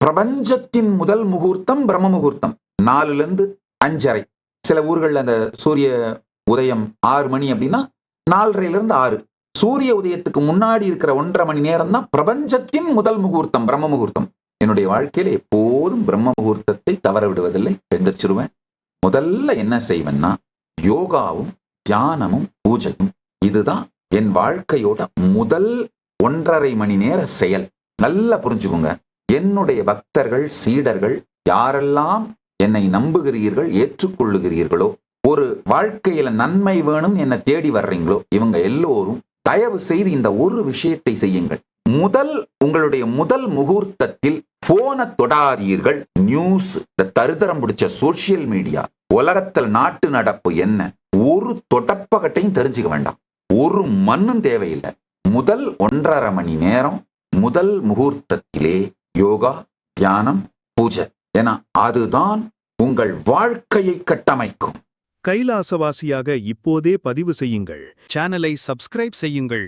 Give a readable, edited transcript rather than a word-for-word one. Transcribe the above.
பிரபஞ்சத்தின் முதல் முகூர்த்தம் பிரம்ம முகூர்த்தம் 4 to 5:30. சில ஊர்களில் அந்த சூரிய உதயம் 6 மணி அப்படின்னா 4:30 to 6. சூரிய உதயத்துக்கு முன்னாடி இருக்கிற 1.5 மணி நேரம் தான் பிரபஞ்சத்தின் முதல் முகூர்த்தம், பிரம்ம முகூர்த்தம். என்னுடைய வாழ்க்கையில எப்போதும் பிரம்ம முகூர்த்தத்தை தவற விடுவதில்லை. எழுந்திரிச்சிருவேன். முதல்ல என்ன செய்வேன்னா யோகாவும் தியானமும் பூஜையும். இதுதான் என் வாழ்க்கையோட முதல் 1.5 மணி நேர செயல். நல்லா புரிஞ்சுக்கோங்க. என்னுடைய பக்தர்கள், சீடர்கள், யாரெல்லாம் என்னை நம்புகிறீர்கள், ஏற்றுக்கொள்ளுகிறீர்களோ, ஒரு வாழ்க்கையில நன்மை வேணும் என்ன தேடி வர்றீங்களோ, இவங்க எல்லோரும் தயவு செய்து இந்த ஒரு விஷயத்தை செய்யுங்கள். உங்களுடைய முதல் முகூர்த்தத்தில் போனை தொடாதீர்கள். நியூஸ், இந்த தருதரம் பிடிச்ச சோசியல் மீடியா, உலகத்தில் நாட்டு நடப்பு என்ன, ஒரு தொடப்பகட்டையும் தெரிஞ்சுக்க வேண்டாம். ஒரு மண்ணும் தேவையில்லை. முதல் 1.5 மணி நேரம் முதல் முகூர்த்தத்திலே யோகா, தியானம், பூஜை. ஏன்னா அதுதான் உங்கள் வாழ்க்கையை கட்டமைக்கும். கைலாசவாசியாக இப்போதே பதிவு செய்யுங்கள். சேனலை சப்ஸ்கிரைப் செய்யுங்கள்.